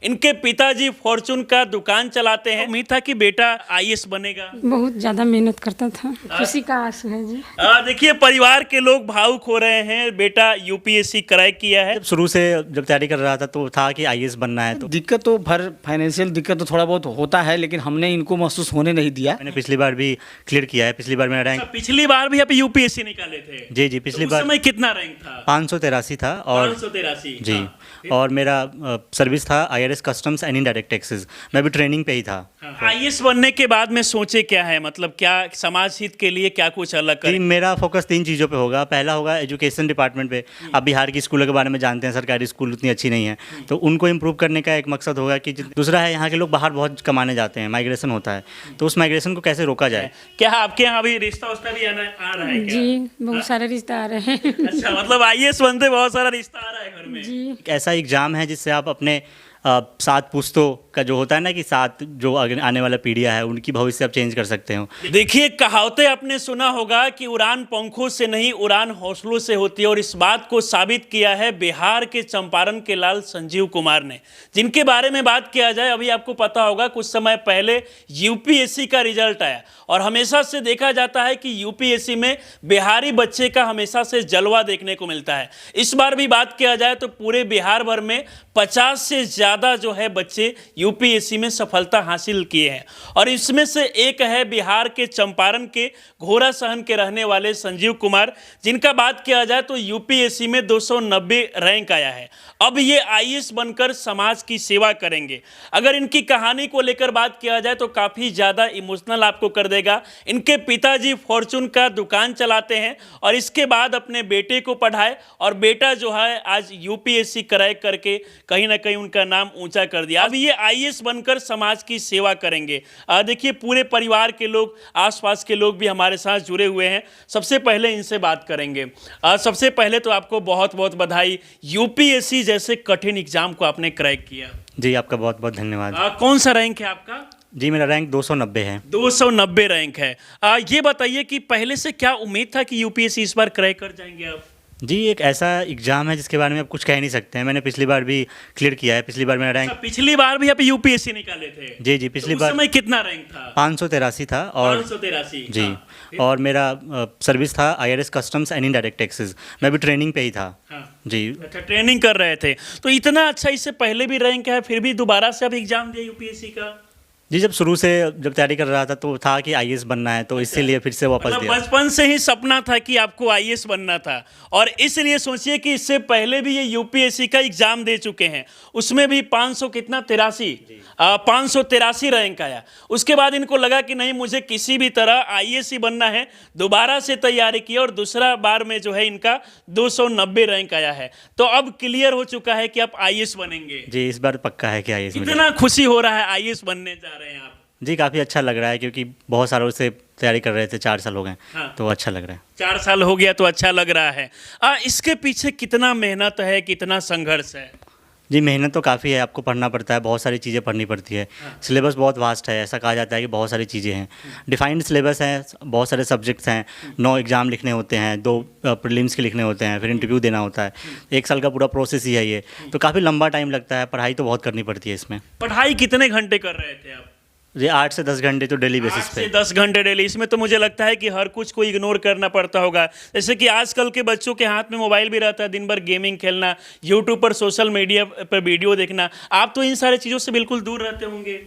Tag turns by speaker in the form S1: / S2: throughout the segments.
S1: इनके पिताजी फॉर्चून का दुकान चलाते हैं। उम्मीद था कि बेटा आईएएस बनेगा।
S2: बहुत ज्यादा मेहनत करता था, खुशी का आंसू है जी।
S1: देखिए परिवार के लोग भावुक हो रहे हैं। बेटा यूपीएससी क्रैक किया है।
S3: शुरू से जब तैयारी कर रहा था तो था कि आईएएस बनना है। तो
S4: दिक्कत तो फाइनेंशियल दिक्कत तो थोड़ा बहुत होता है, लेकिन हमने इनको महसूस होने नहीं दिया।
S3: मैंने पिछली बार भी क्लियर किया है। पिछली बार मेरा रैंक
S1: पिछली बार भी आप यूपीएससी निकाले थे?
S3: जी जी, पिछली
S1: तो
S3: बार
S1: उस समय कितना रैंक था?
S3: 583 था। और
S1: 583
S3: जी, और मेरा सर्विस था IRS customs and indirect taxes. मैं भी ट्रेनिंग पे ही था।
S1: आईएएस बनने के बाद में सोचे क्या है, मतलब क्या समाज हित के लिए क्या कुछ अलग करें?
S3: मेरा फोकस 3 चीज़ों पे होगा। पहला होगा एजुकेशन डिपार्टमेंट पे। अब बिहार की स्कूलों के बारे में जानते हैं, सरकारी स्कूल उतनी अच्छी नहीं है, तो उनको इम्प्रूव करने का एक मकसद होगा कि दूसरा है यहाँ के लोग बाहर बहुत कमाने जाते हैं, माइग्रेशन होता है, तो उस माइग्रेशन को कैसे रोका जाए।
S1: क्या आपके यहाँ भी रिश्ता उस्ता भी आ रहा है क्या?
S2: जी, बहुत सारे रिश्ते आ रहे हैं।
S1: अच्छा, मतलब आईएएस बनते बहुत सारा रिश्ता आ रहा है घर में।
S2: जी,
S3: एक ऐसा एग्जाम है जिससे आप अपने 7 पुश्तों का जो होता है ना, कि 7 जो आने वाला पीढ़ियाँ है उनकी भविष्य आप चेंज कर सकते हो।
S1: देखिए कहावतें आपने सुना होगा कि उड़ान पंखों से नहीं उड़ान हौसलों से होती है, और इस बात को साबित किया है बिहार के चंपारण के लाल संजीव कुमार ने, जिनके बारे में बात किया जाए अभी आपको पता होगा कुछ समय पहले यूपीएससी का रिजल्ट आया, और हमेशा से देखा जाता है कि यूपीएससी में बिहारी बच्चे का हमेशा से जलवा देखने को मिलता है। इस बार भी बात किया जाए तो पूरे बिहार भर में 50 से ज़्यादा जो है बच्चे यूपीएससी में सफलता हासिल किए हैं, और इसमें से एक है बिहार के चंपारण के घोड़ा सहन के रहने वाले संजीव कुमार, जिनका बात किया जाए तो यूपीएससी में 290 रैंक आया है। अब ये आईएएस बनकर समाज की सेवा करेंगे। अगर इनकी कहानी को लेकर बात किया जाए तो काफ़ी ज़्यादा इमोशनल आपको कर देगा। इनके पिताजी फॉर्चून का दुकान चलाते हैं, और इसके बाद अपने बेटे को पढ़ाए, और बेटा जो है आज यूपीएससी क्रैक करके कहीं ना कहीं उनका नाम ऊंचा कर दिया। अब ये आईएएस बनकर समाज की सेवा करेंगे। देखिए पूरे परिवार के लोग, आसपास के लोग भी हमारे साथ जुड़े हुए हैं। सबसे पहले इनसे बात करेंगे। सबसे पहले तो आपको बहुत बहुत बधाई, यूपीएससी जैसे कठिन एग्जाम को आपने क्रैक किया।
S3: जी, आपका बहुत बहुत धन्यवाद।
S1: कौन सा रैंक है आपका?
S3: जी, मेरा रैंक 290 है।
S1: 290 रैंक है। ये बताइए कि पहले से क्या उम्मीद था कि यूपीएससी इस बार क्रैक कर जाएंगे आप?
S3: जी, एक ऐसा एग्ज़ाम है जिसके बारे में आप कुछ कह नहीं सकते हैं। मैंने पिछली बार भी क्लियर किया है। पिछली बार मेरा रैंक
S1: पिछली बार भी आप यूपीएससी निकाले थे?
S3: जी जी, पिछली
S1: तो
S3: बार
S1: उस समय कितना रैंक था?
S3: 583 था। और
S1: 583
S3: जी, और मेरा सर्विस था IRS customs and indirect taxes. मैं भी ट्रेनिंग पे ही था। जी।
S1: अच्छा, ट्रेनिंग कर रहे थे तो इतना अच्छा, इससे पहले भी रैंक है, फिर भी दोबारा से आप एग्जाम दिए यूपीएससी का?
S3: जी, जब शुरू से जब तैयारी कर रहा था तो था कि आईएएस बनना है, तो इसीलिए फिर से वापस
S1: मतलब
S3: दिया।
S1: बचपन से ही सपना था कि आपको आईएएस बनना था, और इसलिए सोचिए कि इससे पहले भी ये यूपीएससी का एग्जाम दे चुके हैं, उसमें भी 583 रैंक आया। उसके बाद इनको लगा कि नहीं, मुझे किसी भी तरह आईएएस ही बनना है, दोबारा से तैयारी की, और दूसरा बार में जो है इनका 290 रैंक आया है। तो अब क्लियर हो चुका है कि आप आईएएस बनेंगे।
S3: जी, इस बार पक्का है कि आईएएस मिलेगा।
S1: कितना खुशी हो रहा है आईएएस बनने जा रहे हैं आप?
S3: जी, काफ़ी अच्छा लग रहा है, क्योंकि बहुत सालों से तैयारी कर रहे थे, 4 साल हो गए।
S1: हाँ।
S3: तो अच्छा लग रहा है।
S1: 4 साल हो गया तो अच्छा लग रहा है। इसके पीछे कितना मेहनत है, कितना संघर्ष है?
S3: जी, मेहनत तो काफ़ी है। आपको पढ़ना पड़ता है, बहुत सारी चीज़ें पढ़नी पड़ती है। सिलेबस बहुत वास्ट है। ऐसा कहा जाता है कि बहुत सारी चीज़ें हैं, डिफाइंड सिलेबस है, बहुत सारे सब्जेक्ट्स हैं, 9 एग्ज़ाम लिखने होते हैं, 2 प्रीलिम्स के लिखने होते हैं, फिर इंटरव्यू देना होता है। 1 साल का पूरा प्रोसेस ही है ये, तो काफ़ी लंबा टाइम लगता है। पढ़ाई तो बहुत करनी पड़ती है इसमें।
S1: पढ़ाई कितने घंटे कर रहे थे आप?
S3: जी, 8 से 10 घंटे तो डेली बेसिस
S1: 8
S3: पे।
S1: से 10 घंटे डेली। इसमें तो मुझे लगता है कि हर कुछ को इग्नोर करना पड़ता होगा, जैसे कि आजकल के बच्चों के हाथ में मोबाइल भी रहता है, दिन भर गेमिंग खेलना, यूट्यूब पर सोशल मीडिया पर वीडियो देखना। आप तो इन सारी चीज़ों से बिल्कुल दूर रहते होंगे।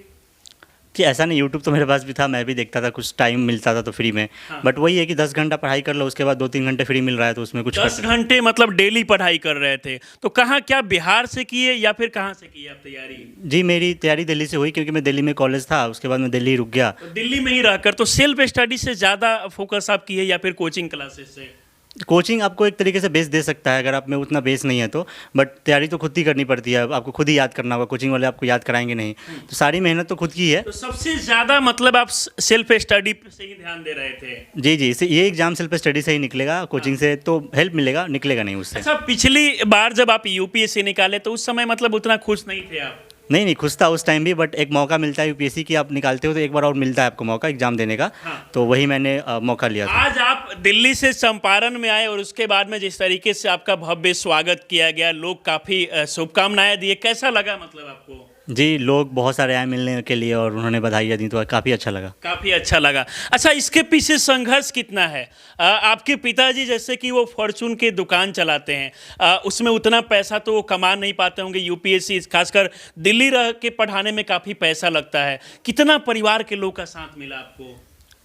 S3: कि ऐसा नहीं, यूट्यूब तो मेरे पास भी था, मैं भी देखता था, कुछ टाइम मिलता था तो फ्री में। बट वही है कि 10 घंटा पढ़ाई कर लो, उसके बाद 2-3 घंटे फ्री मिल रहा है, तो उसमें कुछ
S1: 10 घंटे मतलब डेली पढ़ाई कर रहे थे। तो कहाँ, क्या बिहार से किए या फिर कहाँ से किए आप तैयारी?
S3: जी, मेरी तैयारी दिल्ली से हुई, क्योंकि मैं दिल्ली में कॉलेज था, उसके बाद मैं दिल्ली रुक गया।
S1: तो दिल्ली में ही रहकर तो सेल्फ स्टडी से ज़्यादा फोकस आप किए या फिर कोचिंग क्लासेस से?
S3: कोचिंग आपको एक तरीके से बेस दे सकता है, अगर आप में उतना बेस नहीं है तो, बट तैयारी तो खुद ही करनी पड़ती है। आपको खुद ही याद करना होगा, कोचिंग वाले आपको याद कराएंगे नहीं, तो सारी मेहनत तो खुद की है।
S1: तो सबसे ज़्यादा मतलब आप सेल्फ स्टडी से ही ध्यान दे रहे थे?
S3: जी जी, ये एग्जाम सेल्फ स्टडी से ही निकलेगा, कोचिंग से तो हेल्प मिलेगा, निकलेगा नहीं उससे।
S1: अच्छा, पिछली बार जब आप यूपीएससी निकाले तो उस समय मतलब उतना खुश नहीं थे आप?
S3: नहीं, खुश था उस टाइम भी, बट एक मौका मिलता है यूपीएससी की, आप निकालते हो तो एक बार और मिलता है आपको मौका एग्जाम देने का। तो वही मैंने मौका लिया था।
S1: आज आप दिल्ली से चंपारण में आए, और उसके बाद में जिस तरीके से आपका भव्य स्वागत किया गया, लोग काफ़ी शुभकामनाएं दिए, कैसा लगा मतलब आपको?
S3: जी, लोग बहुत सारे आए मिलने के लिए और उन्होंने बधाइयाँ दी तो काफ़ी अच्छा लगा।
S1: काफ़ी अच्छा लगा। अच्छा, इसके पीछे संघर्ष कितना है? आपके पिताजी जैसे कि वो फॉर्चून की दुकान चलाते हैं, उसमें उतना पैसा तो वो कमा नहीं पाते होंगे। यूपीएससी खासकर दिल्ली रह के पढ़ाने में काफ़ी पैसा लगता है। कितना परिवार के लोग का साथ मिला आपको?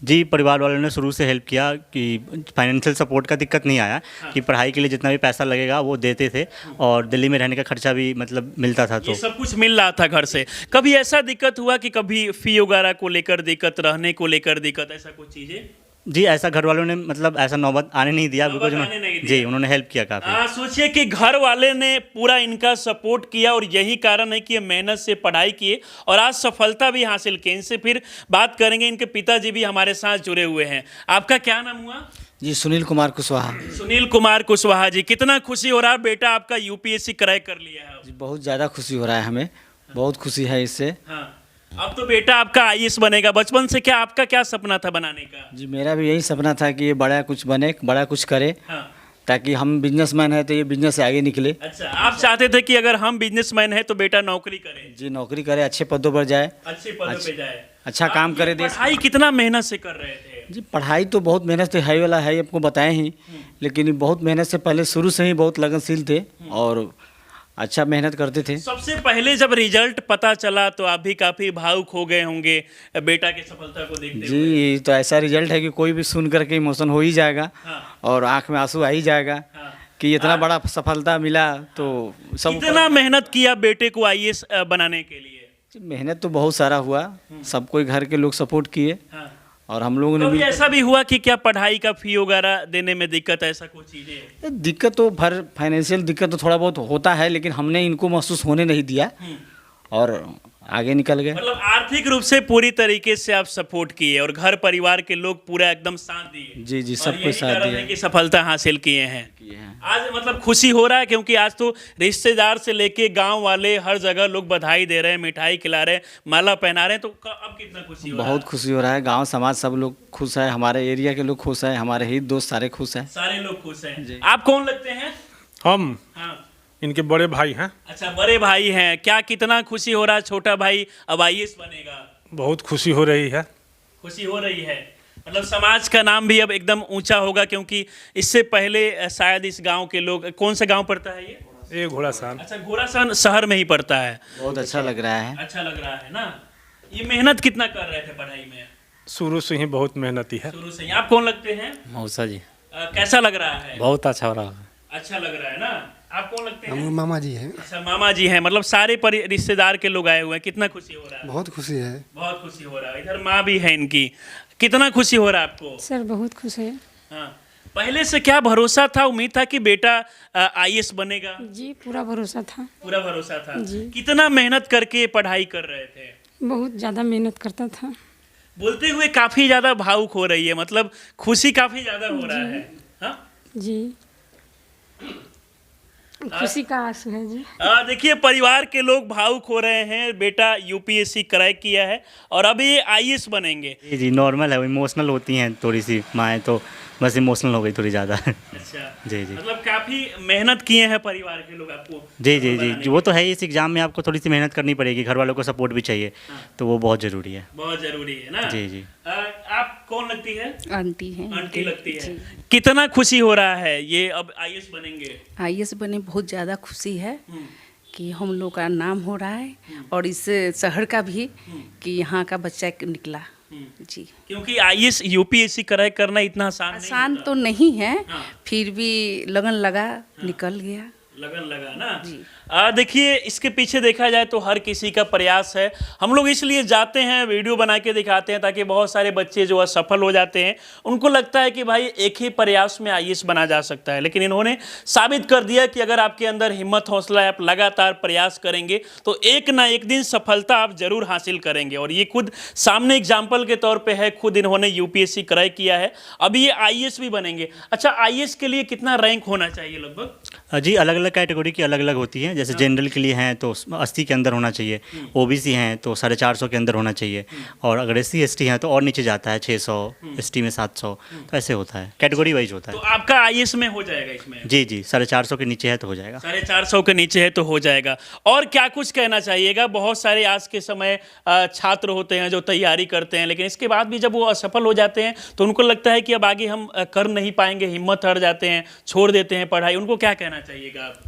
S3: जी, परिवार वालों ने शुरू से हेल्प किया कि फाइनेंशियल सपोर्ट का दिक्कत नहीं आया कि पढ़ाई के लिए जितना भी पैसा लगेगा वो देते थे और दिल्ली में रहने का खर्चा भी मतलब मिलता था।
S1: ये
S3: तो
S1: सब कुछ मिल रहा था घर से। कभी ऐसा दिक्कत हुआ कि कभी फ़ी वगैरह को लेकर दिक्कत, रहने को लेकर दिक्कत, ऐसा कुछ चीज़ें?
S3: जी, ऐसा घर वालों ने मतलब ऐसा नौबत आने नहीं दिया
S1: नौबत
S3: बिकॉज
S1: आने नहीं दिया।
S3: जी, उन्होंने हेल्प किया काफ़ी।
S1: सोचिए कि घर वाले ने पूरा इनका सपोर्ट किया और यही कारण है कि ये मेहनत से पढ़ाई किए और आज सफलता भी हासिल की। इनसे फिर बात करेंगे। इनके पिताजी भी हमारे साथ जुड़े हुए हैं। आपका क्या नाम हुआ?
S4: जी, सुनील कुमार कुशवाहा।
S1: सुनील कुमार कुशवाहा जी, कितना खुशी हो रहा है बेटा आपका यूपीएससी क्रैक कर लिया है?
S4: जी, बहुत ज़्यादा खुशी हो रहा है हमें, बहुत खुशी है इससे।
S1: हाँ, अब तो बेटा आपका आईएएस बनेगा। बचपन से क्या आपका क्या सपना था बनाने का?
S4: जी, मेरा भी यही सपना था कि ये बड़ा कुछ बने, बड़ा कुछ करे,
S1: हाँ।
S4: ताकि हम बिजनेसमैन हैं तो ये बिजनेस से आगे निकले।
S1: अच्छा, आप चाहते थे कि अगर हम बिजनेसमैन हैं तो बेटा नौकरी करे,
S4: जी, नौकरी करे, अच्छे पदों पर जाए,
S1: अच्छे पदों पे जाए,
S4: अच्छा काम करे देश।
S1: पढ़ाई कितना मेहनत से कर रहे थे?
S4: जी, पढ़ाई तो बहुत मेहनत से है वाला है, आपको बताएं ही, लेकिन बहुत मेहनत से पहले शुरू से ही बहुत लगनशील थे और अच्छा मेहनत करते थे।
S1: सबसे पहले जब रिजल्ट पता चला तो आप भी काफी भावुक हो गए होंगे बेटा की सफलता को देखते हुए।
S4: जी, तो ऐसा रिजल्ट है कि कोई भी सुन करके इमोशन हो ही जाएगा
S1: हाँ।
S4: और आंख में आंसू आ ही जाएगा
S1: हाँ।
S4: कि इतना बड़ा सफलता मिला। तो सब
S1: कितना मेहनत किया बेटे को आईएएस बनाने के लिए?
S4: मेहनत तो बहुत सारा हुआ, सब कोई घर के लोग सपोर्ट किए
S1: हाँ।
S4: और हम लोगों ने
S1: कभी
S4: भी।
S1: ऐसा भी हुआ कि क्या पढ़ाई का फी वगैरह देने में दिक्कत, ऐसा कुछ चीजें?
S4: दिक्कत तो फाइनेंशियल दिक्कत तो थोड़ा बहुत होता है, लेकिन हमने इनको महसूस होने नहीं दिया और आगे निकल गए।
S1: मतलब आर्थिक रूप से पूरी तरीके से आप सपोर्ट किए और घर परिवार के लोग पूरा एकदम साथ दिए।
S4: जी जी,
S1: और
S4: सब
S1: यही
S4: कुछ साथ
S1: कारण
S4: दिया।
S1: है कि सफलता हासिल किए हैं। आज मतलब खुशी हो रहा है क्योंकि आज तो रिश्तेदार से लेके गांव वाले हर जगह लोग बधाई दे रहे हैं, मिठाई खिला रहे हैं, माला पहना रहे हैं। तो अब कितना खुशी हो रहा है?
S4: बहुत खुशी हो रहा है, गांव समाज सब लोग खुश है, हमारे एरिया के लोग खुश है, हमारे हित दोस्त सारे खुश हैं।
S1: सारे लोग खुश हैं। आप कौन लगते हैं?
S5: हम
S1: हाँ।
S5: इनके बड़े भाई हैं।
S1: अच्छा, बड़े भाई हैं। क्या कितना खुशी हो रहा है? छोटा भाई अब आईएएस बनेगा।
S5: बहुत खुशी हो रही है।
S1: खुशी हो रही है, मतलब समाज का नाम भी अब एकदम ऊंचा होगा क्योंकि इससे पहले शायद इस गांव के लोग, कौन सा गांव पड़ता है ये?
S5: घोड़ासान।
S1: अच्छा, घोड़ासान शहर में ही पड़ता है।
S4: बहुत अच्छा लग रहा है।
S1: अच्छा लग रहा है ना। ये मेहनत कितना कर रहे थे पढ़ाई में?
S5: शुरू से ही बहुत मेहनती है।
S1: शुरू से ही। आप कौन लगते हैं?
S6: मौसा जी,
S1: कैसा लग रहा है?
S6: बहुत अच्छा हो रहा है।
S1: अच्छा लग रहा है ना। आप कौन लगते हैं?
S7: हम मामा जी हैं।
S1: अच्छा, मामा जी हैं। मतलब सारे रिश्तेदार के लोग आए हुए हैं। कितना खुशी हो रहा है?
S7: बहुत खुशी है।
S1: बहुत खुशी हो रहा है। इधर माँ भी है इनकी। कितना खुशी हो रहा है आपको?
S2: सर बहुत खुश है।
S1: हाँ, पहले से क्या भरोसा था, उम्मीद था कि बेटा आईएएस बनेगा?
S2: जी, पूरा भरोसा था।
S1: पूरा भरोसा था।
S2: जी।
S1: कितना मेहनत करके पढ़ाई कर रहे थे?
S2: बहुत ज़्यादा मेहनत करता था।
S1: बोलते हुए काफी ज्यादा भावुक हो रही है, मतलब खुशी काफी ज्यादा हो रहा है। हाँ?
S2: जी, खुशी का आंसू है जी।
S1: देखिए, परिवार के लोग भावुक हो रहे हैं। बेटा यूपीएससी क्रैक किया है और अभी ये आईएएस बनेंगे।
S3: जी जी, नॉर्मल है, इमोशनल होती हैं थोड़ी सी माएँ, तो बस इमोशनल हो गई थोड़ी ज़्यादा।
S1: अच्छा।
S3: जी जी
S1: मतलब काफी मेहनत किए हैं परिवार के लोग आपको
S3: जी जी
S1: बनाने
S3: जी, वो तो है ही। इस एग्ज़ाम में आपको थोड़ी सी मेहनत करनी पड़ेगी, घर वालों को सपोर्ट भी चाहिए, तो वो बहुत ज़रूरी है।
S1: बहुत जरूरी है ना।
S3: जी जी।
S1: आप कौन लगती है?
S8: आंटी हैं।
S1: आंटी लगती है। कितना खुशी हो रहा है ये अब आईएएस बनेंगे?
S8: आईएएस बने, बहुत ज़्यादा खुशी है कि हम लोग का नाम हो रहा है और इस शहर का भी कि यहाँ का बच्चा निकला। जी,
S1: क्योंकि आईएएस यूपीएससी क्रैक करना इतना आसान नहीं
S8: आसान
S1: होता।
S8: तो नहीं है,
S1: हाँ।
S8: फिर भी लगन लगा, निकल गया।
S1: लगन लगा ना। देखिए, इसके पीछे देखा जाए तो हर किसी का प्रयास है। हम लोग इसलिए जाते हैं, वीडियो बना के दिखाते हैं ताकि बहुत सारे बच्चे जो असफल हो जाते हैं उनको लगता है कि भाई एक ही प्रयास में आईएएस बना जा सकता है, लेकिन इन्होंने साबित कर दिया कि अगर आपके अंदर हिम्मत हौसला है, आप लगातार प्रयास करेंगे तो एक ना एक दिन सफलता आप जरूर हासिल करेंगे। और ये खुद सामने एग्जाम्पल के तौर पर है, खुद इन्होंने यूपीएससी क्रैक किया है, अभी ये आईएएस भी बनेंगे। अच्छा, आईएएस के लिए कितना रैंक होना चाहिए लगभग?
S3: जी, अलग अलग कैटेगरी की अलग अलग होती हैं। जैसे जनरल के लिए हैं तो 80 के अंदर होना चाहिए, ओबीसी हैं तो 450 के अंदर होना चाहिए, और अगर SC ST हैं तो और नीचे जाता है 600, ST में 700, तो ऐसे होता है, कैटेगरी वाइज होता
S1: तो
S3: है।
S1: आपका IAS में हो जाएगा इसमें?
S3: जी जी, 450 के नीचे है तो हो जाएगा।
S1: 450 के नीचे है तो हो जाएगा। और क्या कुछ कहना चाहिएगा? बहुत सारे आज के समय छात्र होते हैं जो तैयारी करते हैं, लेकिन इसके बाद भी जब वो असफल हो जाते हैं तो उनको लगता है कि अब आगे हम कर नहीं पाएंगे, हिम्मत हार जाते हैं, छोड़ देते हैं पढ़ाई। उनको क्या कहना चाहिएगा आप?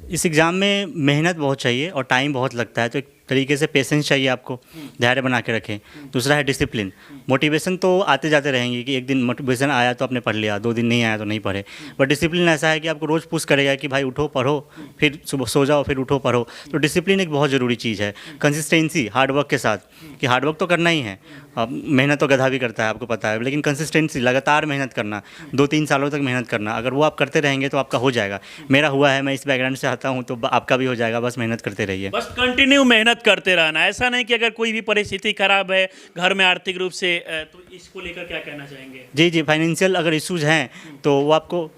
S3: इस एग्ज़ाम में मेहनत बहुत चाहिए और टाइम बहुत लगता है, तो एक तरीके से पेशेंस चाहिए आपको, धैर्य बना के रखें। दूसरा है डिसिप्लिन। मोटिवेशन तो आते जाते रहेंगी कि एक दिन मोटिवेशन आया तो आपने पढ़ लिया, 2 दिन नहीं आया तो नहीं पढ़े, बट डिसिप्लिन ऐसा है कि आपको रोज़ पुश करेगा कि भाई उठो पढ़ो, फिर सुबह सो जाओ, फिर उठो पढ़ो। तो डिसिप्लिन एक बहुत ज़रूरी चीज़ है। कंसिस्टेंसी हार्डवर्क के साथ, कि हार्डवर्क तो करना ही है, मेहनत तो गधा भी करता है आपको पता है, लेकिन कंसिस्टेंसी, लगातार मेहनत करना, 2-3 सालों तक मेहनत करना, अगर वो आप करते रहेंगे तो आपका हो जाएगा। मेरा हुआ है, मैं इस बैकग्राउंड से आता हूँ, तो आपका भी हो जाएगा, बस मेहनत करते रहिए।
S1: बस कंटिन्यू मेहनत करते रहना, ऐसा नहीं कि अगर कोई भी परिस्थिति खराब है घर में आर्थिक रूप से, तो इसको लेकर क्या कहना चाहेंगे?
S3: जी जी, फाइनेंशियल अगर इश्यूज हैं तो वो आपको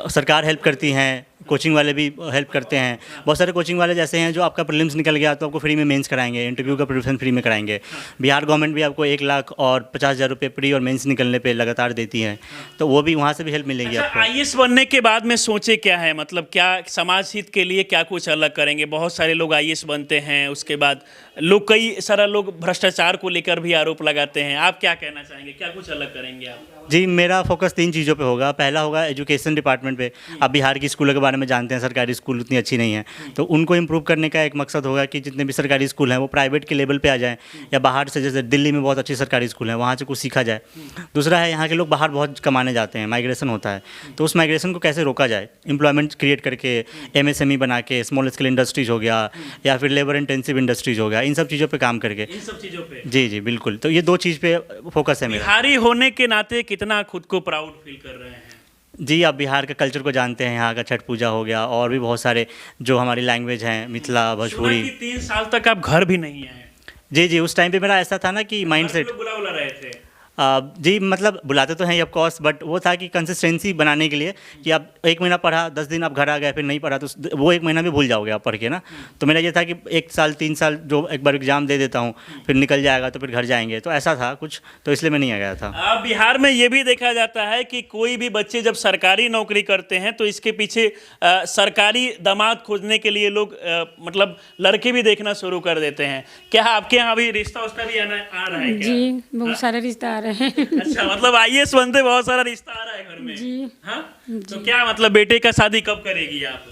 S3: सरकार हेल्प करती हैं, कोचिंग वाले भी हेल्प करते हैं। बहुत सारे कोचिंग वाले जैसे हैं जो आपका प्रीलिम्स निकल गया तो आपको फ्री में मेंस कराएंगे, इंटरव्यू का प्रिपरेशन फ्री में कराएंगे। बिहार गवर्नमेंट भी आपको 1 लाख और 50,000 रुपये प्री और मेंस निकलने पे लगातार देती है, तो वो भी वहाँ से भी हेल्प मिलेगी आपको।
S1: IAS बनने के बाद में सोचे क्या है, मतलब क्या समाज हित के लिए क्या कुछ अलग करेंगे? बहुत सारे लोग IAS बनते हैं, उसके बाद कई सारा लोग भ्रष्टाचार को लेकर भी आरोप लगाते हैं। आप क्या कहना चाहेंगे, क्या कुछ अलग करेंगे आप?
S3: जी, मेरा फोकस 3 चीज़ों पे होगा। पहला होगा एजुकेशन डिपार्टमेंट पे। आप बिहार की स्कूलों के बारे में जानते हैं, सरकारी स्कूल उतनी अच्छी नहीं है, तो उनको इम्प्रूव करने का एक मकसद होगा कि जितने भी सरकारी स्कूल हैं वो प्राइवेट के लेवल पे आ जाएं, या बाहर से, जैसे दिल्ली में बहुत अच्छी सरकारी स्कूल हैं, वहाँ से कुछ सीखा जाए। दूसरा है, यहाँ के लोग बाहर बहुत कमाने जाते हैं, माइग्रेशन होता है, तो उस माइग्रेशन को कैसे रोका जाए, एम्प्लॉयमेंट क्रिएट करके, MSME बना के, स्मॉल स्केल इंडस्ट्रीज हो गया, या फिर लेबर इंटेंसिव इंडस्ट्रीज हो गया, इन सब चीज़ों पर काम करके।
S1: इन सब चीज़ों पे
S3: जी जी बिल्कुल, तो ये 2 चीज़ पे फोकस है मेरा।
S1: बिहारी होने के नाते कितना खुद को प्राउड फील कर रहे हैं?
S3: जी, आप बिहार के कल्चर को जानते हैं, यहाँ का छठ पूजा हो गया, और भी बहुत सारे जो हमारी लैंग्वेज हैं, मिथिला, भोजपुरी।
S1: 3 साल तक आप घर भी नहीं आए।
S3: जी जी, उस टाइम पे मेरा ऐसा था ना कि माइंड सेट,
S1: बुला रहे थे।
S3: जी मतलब बुलाते तो हैं ऑफ कोर्स, बट वो था कि कंसिस्टेंसी बनाने के लिए कि आप 1 महीना पढ़ा, 10 दिन आप घर आ गए, फिर नहीं पढ़ा, तो वो 1 महीना भी भूल जाओगे आप पढ़ के ना। तो मेरा ये था कि 1 साल 3 साल जो एक बार एग्जाम दे देता हूँ, फिर निकल जाएगा तो फिर घर जाएंगे, तो ऐसा था कुछ, तो इसलिए मैं नहीं आ गया था।
S1: बिहार में ये भी देखा जाता है कि कोई भी बच्चे जब सरकारी नौकरी करते हैं तो इसके पीछे सरकारी दामाद खोजने के लिए लोग मतलब लड़के भी देखना शुरू कर देते हैं। क्या आपके यहाँ भी रिश्ता उस्ता भी आ रहा है क्या?
S2: जी, बहुत सारे रिश्ते आ रहे हैं।
S1: अच्छा, मतलब IAS बनते बहुत सारा रिश्ता आ रहा है घर में।
S2: जी।
S1: हाँ, तो क्या मतलब बेटे का शादी कब करेगी आप?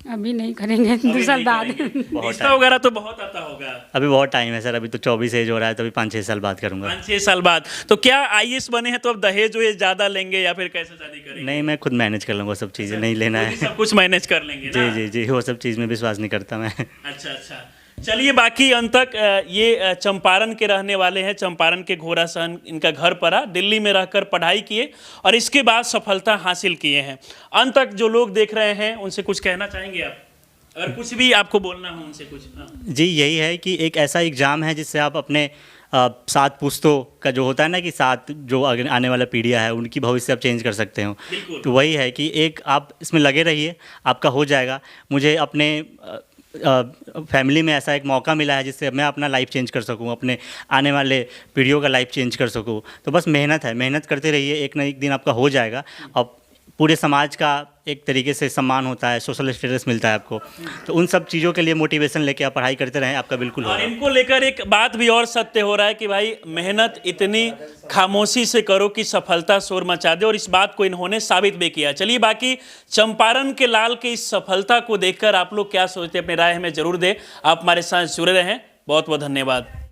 S2: अभी नहीं करेंगे, 2 साल बाद।
S1: रिश्ता वगैरह तो बहुत आता होगा।
S3: अभी बहुत टाइम है सर, अभी तो 24 एज हो रहा है, तो अभी 5-6 साल बाद करूँगा।
S1: 5-6 साल बाद। तो क्या IAS बने हैं तो अब दहेज वहेज ज़्यादा लेंगे या फिर कैसे शादी करेंगे?
S3: नहीं, मैं खुद मैनेज कर लूँगा, सब चीज़ें नहीं लेना है।
S1: सब कुछ मैनेज कर लेंगे ना?
S3: जी जी जी, वो सब चीज़ में विश्वास नहीं करता मैं।
S1: अच्छा अच्छा, चलिए बाकी अंत तक ये चंपारण के रहने वाले हैं, चंपारण के घोड़ासहन इनका घर पड़ा, दिल्ली में रहकर पढ़ाई किए और इसके बाद सफलता हासिल किए हैं। अंत तक जो लोग देख रहे हैं उनसे कुछ कहना चाहेंगे आप, अगर कुछ भी आपको बोलना हो उनसे कुछ? हाँ।
S3: जी, यही है कि एक ऐसा एग्ज़ाम है जिससे आप अपने 7 पुश्तों का जो होता है ना, कि 7 जो आने वाला पीढ़ियाँ है उनकी भविष्य आप चेंज कर सकते हो। तो वही है कि एक आप इसमें लगे रहिए, आपका हो जाएगा। मुझे अपने फैमिली में ऐसा एक मौका मिला है जिससे मैं अपना लाइफ चेंज कर सकूं, अपने आने वाले पीढ़ियों का लाइफ चेंज कर सकूं। तो बस मेहनत है, मेहनत करते रहिए, एक ना एक दिन आपका हो जाएगा। अब पूरे समाज का एक तरीके से सम्मान होता है, सोशल स्टेटस मिलता है आपको, तो उन सब चीज़ों के लिए मोटिवेशन लेके आप पढ़ाई करते रहें, आपका बिल्कुल होगा।
S1: और इनको लेकर एक बात भी और सत्य हो रहा है कि भाई मेहनत इतनी खामोशी से करो कि सफलता शोर मचा दे, और इस बात को इन्होंने साबित भी किया। चलिए बाकी चंपारण के लाल के इस सफलता को देखकर आप लोग क्या सोचते हैं, अपनी राय हमें जरूर दें। आप हमारे साथ जुड़े रहें, बहुत बहुत धन्यवाद।